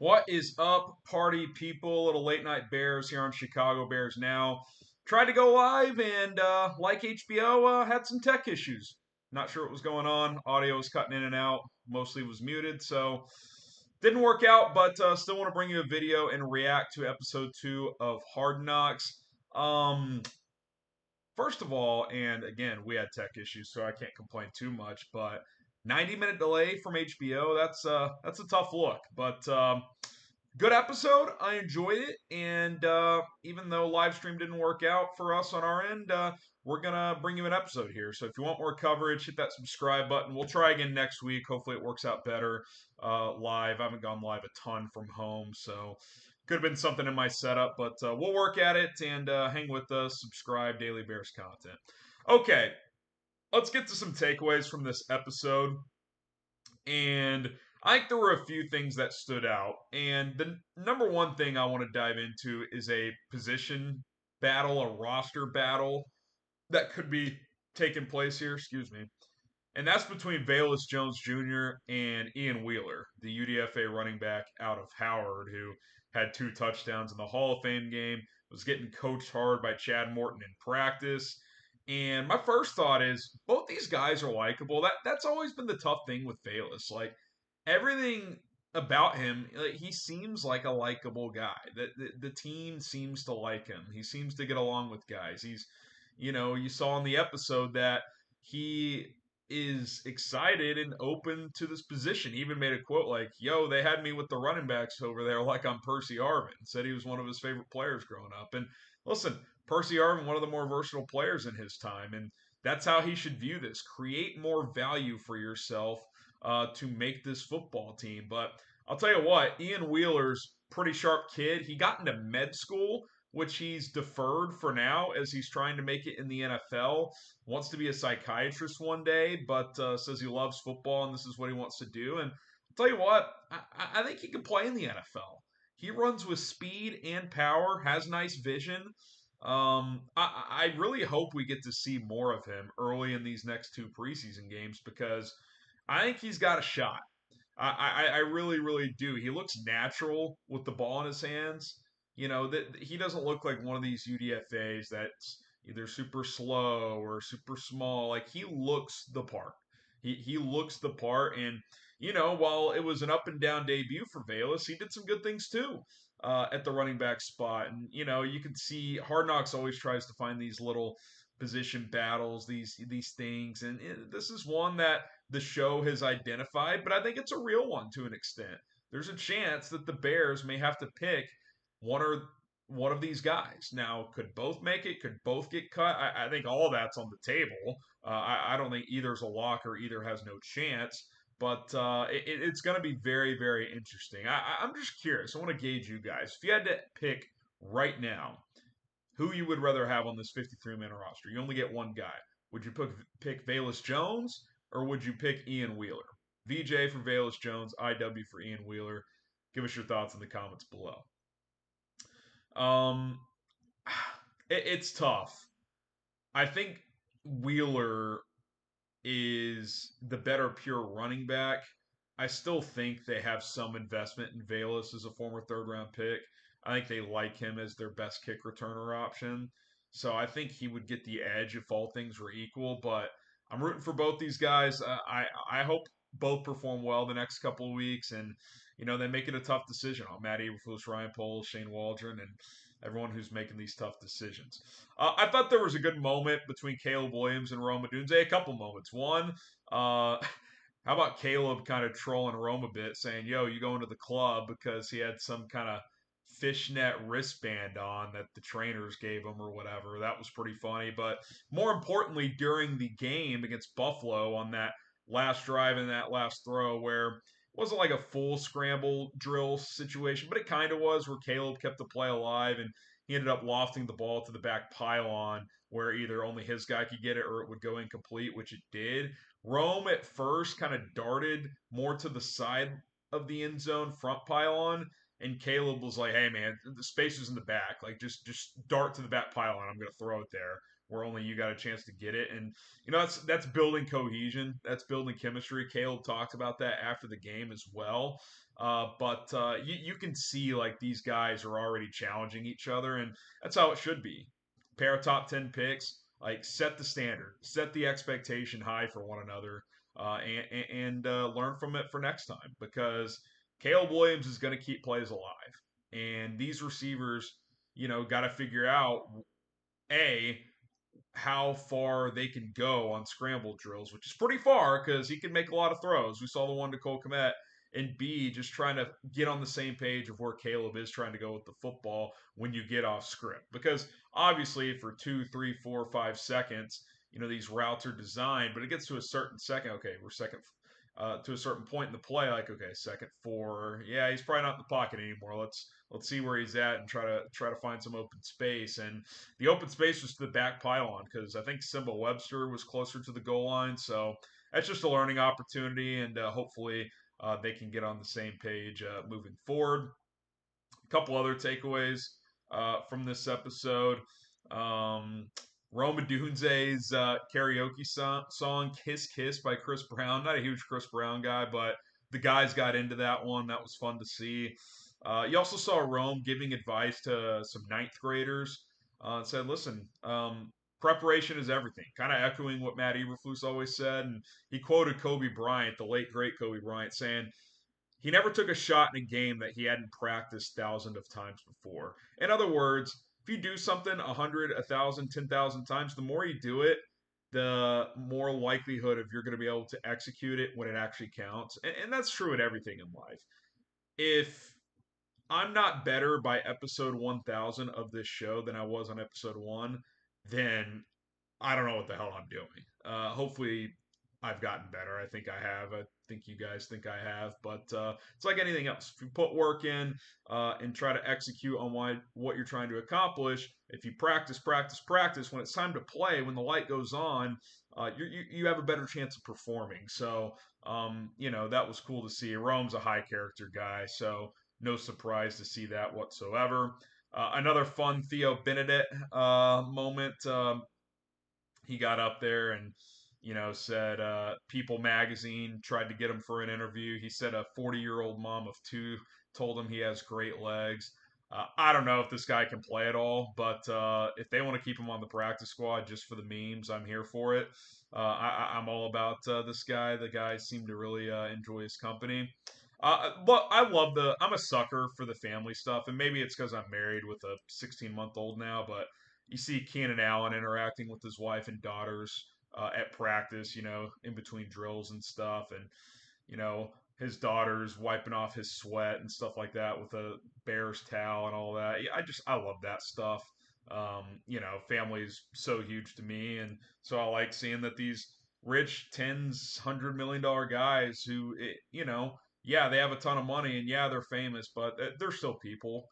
What is up, party people? Little late night Bears here on Chicago Bears Now. Tried to go live and, like HBO, had some tech issues. Not sure what was going on. Audio was cutting in and out. Mostly was muted, so didn't work out. But still want to bring you a video and react to episode 2 of Hard Knocks. Um, First of all, and again, we had tech issues, so I can't complain too much. But 90-minute delay from HBO, that's a tough look. But good episode. I enjoyed it, and even though live stream didn't work out for us on our end, we're gonna bring you an episode here. So if you want more coverage, hit that subscribe button. We'll try again next week. Hopefully, it works out better live. I haven't gone live a ton from home, so could have been something in my setup, but we'll work at it and hang with us. Subscribe, Daily Bears content. Okay, let's get to some takeaways from this episode. And I think there were a few things that stood out. And the number one thing I want to dive into is a position battle, a roster battle that could be taking place here. Excuse me. And that's between Velus Jones Jr. and Ian Wheeler, the UDFA running back out of Howard, who had 2 touchdowns in the Hall of Fame game, was getting coached hard by Chad Morton in practice. And my first thought is both these guys are likable. That's always been the tough thing with Velus. Like everything about him, like, he seems like a likable guy. The team seems to like him. He seems to get along with guys. You saw in the episode that he is excited and open to this position. He even made a quote like, "Yo, they had me with the running backs over there like I'm Percy Harvin." Said he was one of his favorite players growing up. And listen, Percy Harvin, one of the more versatile players in his time, and that's how he should view this. Create more value for yourself to make this football team. But I'll tell you what, Ian Wheeler's pretty sharp kid. He got into med school, which he's deferred for now as he's trying to make it in the NFL. Wants to be a psychiatrist one day, but says he loves football and this is what he wants to do. And I'll tell you what, I think he can play in the NFL. He runs with speed and power, has nice vision. I really hope we get to see more of him early in these next 2 preseason games because I think he's got a shot. I really, really do. He looks natural with the ball in his hands. That he doesn't look like one of these UDFA's that's either super slow or super small. Like he looks the part. He looks the part, and while it was an up and down debut for Velus, he did some good things too at the running back spot. And you can see Hard Knocks always tries to find these little position battles, these things, and this is one that the show has identified, but I think it's a real one to an extent. There's a chance that the Bears may have to pick one of these guys. Now, could both make it? Could both get cut? I think all that's on the table. I don't think either's a lock or either has no chance. But it's going to be very, very interesting. I'm just curious. I want to gauge you guys. If you had to pick right now who you would rather have on this 53-man roster, you only get one guy. Would you pick Velus Jones or would you pick Ian Wheeler? VJ for Velus Jones, IW for Ian Wheeler. Give us your thoughts in the comments below. Um, it's tough. I think Wheeler is the better pure running back. I still think they have some investment in Velus as a former third-round pick. I think they like him as their best kick returner option. So I think he would get the edge if all things were equal. But I'm rooting for both these guys. I hope both perform well the next couple of weeks, and they make it a tough decision on Matt Eberflus, Ryan Poles, Shane Waldron, and everyone who's making these tough decisions. I thought there was a good moment between Caleb Williams and Rome Odunze. A couple moments. One, how about Caleb kind of trolling Rome a bit, saying, "Yo, you going to the club," because he had some kind of fishnet wristband on that the trainers gave him or whatever. That was pretty funny. But more importantly, during the game against Buffalo on that last drive and that last throw where it wasn't like a full scramble drill situation, but it kind of was, where Caleb kept the play alive and he ended up lofting the ball to the back pylon where either only his guy could get it or it would go incomplete, which it did. Rome at first kind of darted more to the side of the end zone front pylon, and Caleb was like, "Hey man, the space is in the back. Like just dart to the back pylon. I'm gonna throw it there where only you got a chance to get it." And that's building cohesion. That's building chemistry. Caleb talked about that after the game as well. But you can see like these guys are already challenging each other, and that's how it should be. Pair of top 10 picks, like set the standard, set the expectation high for one another, and learn from it for next time because Caleb Williams is going to keep plays alive, and these receivers, got to figure out a how far they can go on scramble drills, which is pretty far because he can make a lot of throws. We saw the one to Cole Kmet. And B, just trying to get on the same page of where Caleb is trying to go with the football when you get off script. Because obviously, for 2, 3, 4, 5 seconds, these routes are designed, but it gets to a certain second. Okay, we're second to a certain point in the play. Like, okay, second 4, yeah, he's probably not in the pocket anymore. Let's see where he's at and try to find some open space. And the open space was to the back pylon because I think Simba Webster was closer to the goal line. So that's just a learning opportunity, and hopefully they can get on the same page moving forward. A couple other takeaways from this episode. Um, Rome Odunze's karaoke song "Kiss Kiss" by Chris Brown. Not a huge Chris Brown guy, but the guys got into that one. That was fun to see. You also saw Rome giving advice to some ninth graders and said, listen, preparation is everything, kind of echoing what Matt Eberflus always said. And he quoted Kobe Bryant, the late, great Kobe Bryant, saying, he never took a shot in a game that he hadn't practiced thousands of times before. In other words, if you do something 100, 1,000, 10,000 times, the more you do it, the more likelihood of you're going to be able to execute it when it actually counts. And that's true in everything in life. If I'm not better by episode 1,000 of this show than I was on episode 1, then I don't know what the hell I'm doing. Hopefully, I've gotten better. I think I have. I think you guys think I have. But it's like anything else. If you put work in and try to execute on what you're trying to accomplish, if you practice, practice, practice, when it's time to play, when the light goes on, you have a better chance of performing. So, that was cool to see. Rome's a high character guy, so no surprise to see that whatsoever. Another fun Theo Benedict moment. He got up there and said People magazine tried to get him for an interview. He said a 40-year-old mom of 2 told him he has great legs. I don't know if this guy can play at all, but if they want to keep him on the practice squad just for the memes, I'm here for it. I'm all about this guy. The guys seem to really enjoy his company. But I'm a sucker for the family stuff, and maybe it's because I'm married with a 16-month-old now, but you see Keenan Allen interacting with his wife and daughters at practice, in between drills and stuff, and his daughters wiping off his sweat and stuff like that with a Bears towel and all that. Yeah, I love that stuff. Family's so huge to me, and so I like seeing that these rich tens, $100 million guys who, yeah, they have a ton of money and yeah, they're famous, but they're still people.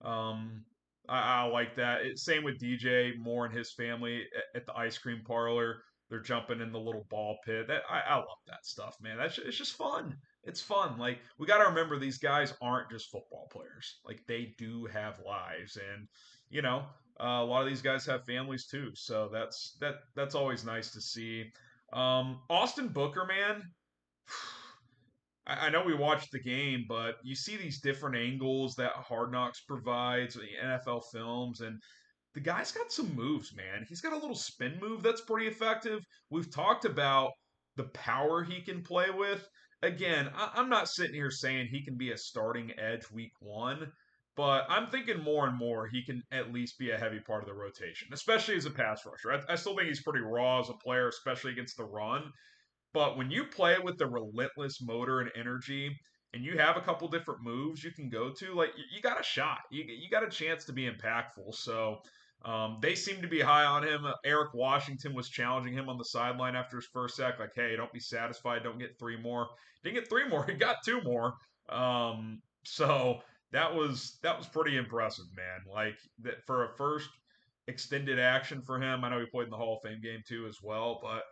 Um, I like that. Same with DJ Moore and his family at the ice cream parlor. They're jumping in the little ball pit. I love that stuff, man. It's just fun. It's fun. Like we got to remember these guys aren't just football players. Like they do have lives, and you know a lot of these guys have families too. So that's always nice to see. Austin Booker, man. I know we watched the game, but you see these different angles that Hard Knocks provides, the NFL films, and the guy's got some moves, man. He's got a little spin move that's pretty effective. We've talked about the power he can play with. Again, I'm not sitting here saying he can be a starting edge week 1, but I'm thinking more and more he can at least be a heavy part of the rotation, especially as a pass rusher. I still think he's pretty raw as a player, especially against the run. But when you play with the relentless motor and energy, and you have a couple different moves you can go to, like you got a shot, you got a chance to be impactful. So they seem to be high on him. Eric Washington was challenging him on the sideline after his first sack, like, "Hey, don't be satisfied, don't get 3 more." Didn't get 3 more, he got 2 more. So that was pretty impressive, man. Like that for a first extended action for him. I know he played in the Hall of Fame game too as well, but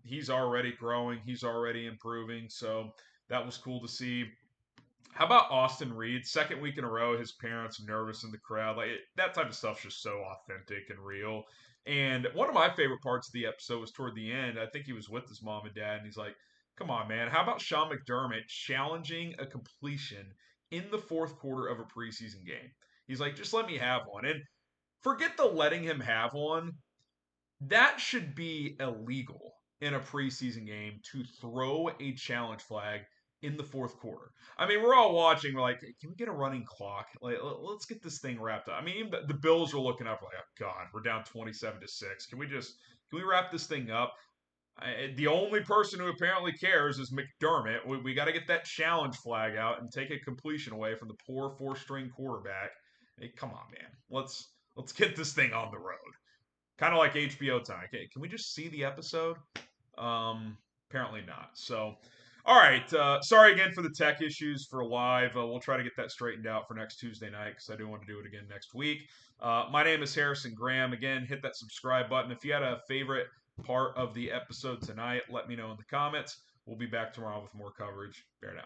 he's already growing. He's already improving. So that was cool to see. How about Austin Reed? Second week in a row, his parents nervous in the crowd. That type of stuff's just so authentic and real. And one of my favorite parts of the episode was toward the end. I think he was with his mom and dad, and he's like, Come on, man. How about Sean McDermott challenging a completion in the fourth quarter of a preseason game? He's like, just let me have one. And forget the letting him have one. That should be illegal in a preseason game to throw a challenge flag in the fourth quarter. I mean, we're all watching. We're like, can we get a running clock? Like, let's get this thing wrapped up. I mean, even the Bills are looking up like, oh God, we're down 27-6. Can we wrap this thing up? The only person who apparently cares is McDermott. We got to get that challenge flag out and take a completion away from the poor four-string quarterback. Hey, come on, man. Let's get this thing on the road. Kind of like HBO time. Okay, can we just see the episode? Apparently not. So, all right. Sorry again for the tech issues for live. We'll try to get that straightened out for next Tuesday night because I do want to do it again next week. My name is Harrison Graham. Again, hit that subscribe button. If you had a favorite part of the episode tonight, let me know in the comments. We'll be back tomorrow with more coverage. Bear down.